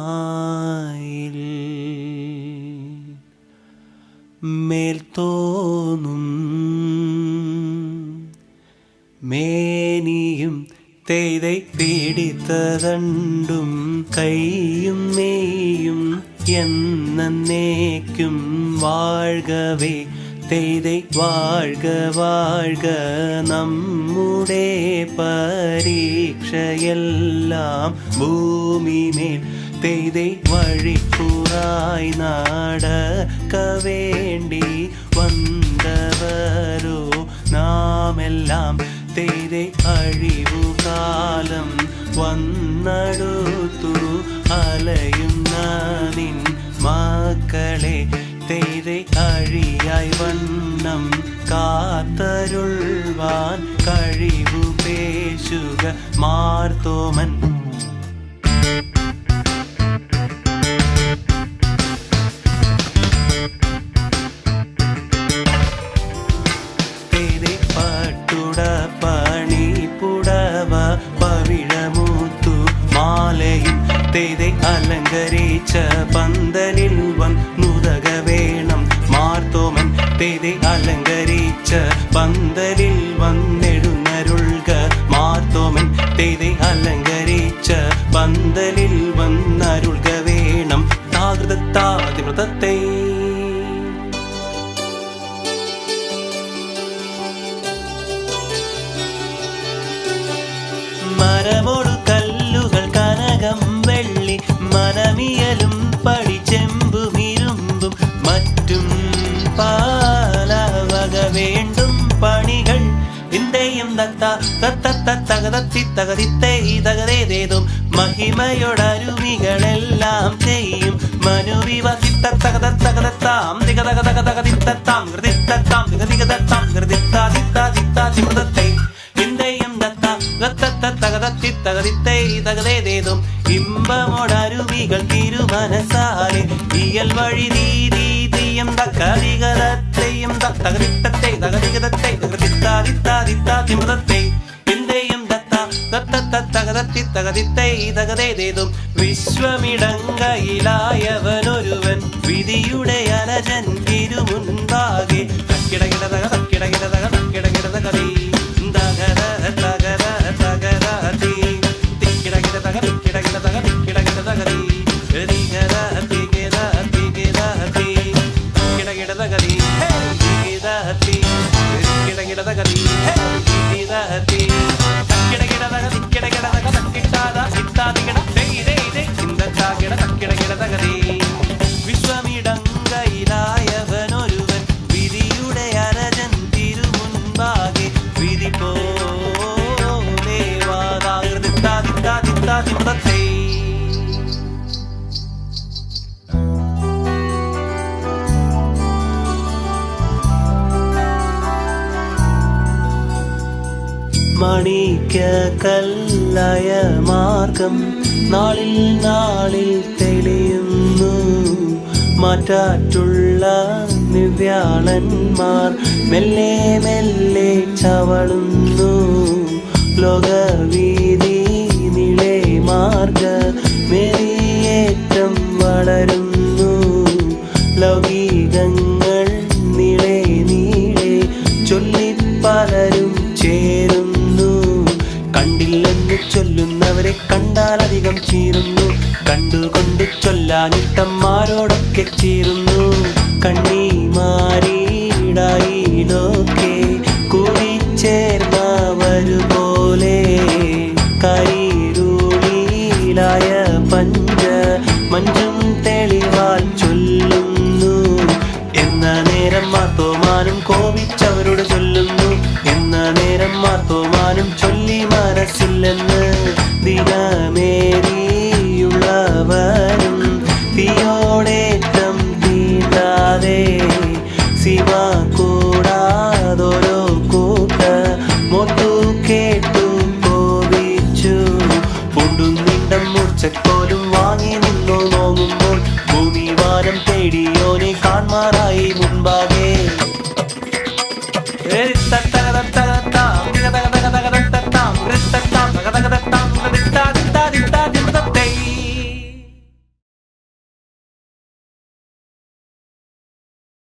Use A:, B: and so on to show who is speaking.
A: പീലിയുമായിൽ മേൽത്തോന്നും മേനിയും തെയ്தை പിടിത്തതണ്ടും കൈയും മേയും എന്നേക്കും വാഴ്കവേ തെയ്தை വാഴ്ക വാഴ്ക നമ്മുടെ പരീക്ഷയെല്ലാം ഭൂമിമേൽ തെയ്தை വഴിക്കുറായി നടക്ക വേണ്ടി വന്നവരോ നാമെല്ലാം തെയ്தை അഴിവുകാലം വന്നടുത്തു അലയുന്ന നിൻ മക്കളെ തെയ്தை അഴിയായി വണ്ണം കാത്തരുൾവാൻ കഴിവു പേശുക മാർത്തോമൻ. തെയ്தை പട്ടുട പണിപ്പുടവ പവിഴമൂത്തു മാലയും തെയ്தை അലങ്കരിച്ച പന്തലിൽ വന്നുതക വേണം മാർത്തോമൻ. തെയ്தை അലങ്കരിച്ച പന്തലിൽ വന്നെഴുന്നരുൾക മാർത്തോമൻ. തെയ്தை അലങ്കരിച്ച പന്തലിൽ വന്നരുൾക വേണം താകൃതത്താതിമൃതത്തെ. മരമോടു കല്ലുകൾ കനകം വെള്ളി മനമിയലും പടിച്ചെമ്പും ഇരുമ്പും മറ്റും പാലവക വേണ്ടും പണികൾ ഇന്ത്യയും തകതിത്തേതും മഹിമയോടരുമികളെല്ലാം ചെയ്യും മനുവിവസിത്തം ദിഗതകതകതിത്താം ഹൃദിത്താം ദിഗതിഗതാം ഹൃദിത്താതിത്താതിത്താതിമൃതത്തെ ഇന്ത്യയും തകതേതും ഇമ്പമോടരുവികൾ തിരുമനസാലെ ഇയൽ വഴി തീയം തകതികതത്തെയും തകതിത്തത്തെ തകതികതത്തെ തകതിത്താതിത്താതിത്താതിമൃതത്തെ ഇന്ത്യയും തകതേതും വിശ്വമിടങ്കയിലായവനൊരുവൻ വിധിയുടെ അലജൻ തിരുമുൻപാകെ തക്കിടകിടതക തക്കിടകിടതക തക്കിടകിടതകതി വിശ്വമിടങ്കയിലായവനൊരുവൻ വിധിയുടെ അരജൻ തിരുമുൻപാകെ വിധി പോലെ വാദാകൃതിത്താതിത്താതിത്താതിമൃതത്തെ. മണിക്ക കല്ലായ മാർഗം നാളിൽ നാളിൽ തെളിയുന്നു മാറ്റാറ്റുള്ള നിവ്യാളന്മാർ മെല്ലെ മെല്ലെ ചവളുന്നു ലോകവീതി നിളെ മാർഗ മെറിയേറ്റം വളരുന്നു ലൗകികങ്ങൾ നിളെ നീളെ ചൊല്ലി പലരും ചേരുന്നു കണ്ടില്ലെന്ന് ചൊല്ലുന്നവരെ കണ്ടാൽ അധികം ചീറുന്നു കണ്ടുകൊണ്ട് ചൊല്ലാനിട്ടന്മാരോടൊക്കെ ചീറുന്നു കണ്ണിമാരിടായിലൊക്കെ കൂടിച്ചേർന്നവരുപോലെ കൈരൂളിലായ പഞ്ച മഞ്ചും തെളിവാൽ ചൊല്ലുന്നു എന്ന നേരം മാർത്തോമാനും കോപിച്ചവരോട് ചൊല്ലുന്നു എന്ന നേരം മാർത്തോമാനും ചൊല്ലി മനസ്സില്ലെന്ന് ദിനമേറിയുള്ളവരും തീയോടേറ്റം തീണ്ടാതെ ശിവ കൂടാതോരോ കൂട്ട മൊത്തു കേട്ടു കോപിച്ചു കൊണ്ടും നിണ്ടം മൂർച്ചക്കോലും വാങ്ങി നിന്നു നോങ്ങുമ്പോൾ ഭൂമി വാനം തേടിയോനെ കാൺമാറായി മുൻപാകെ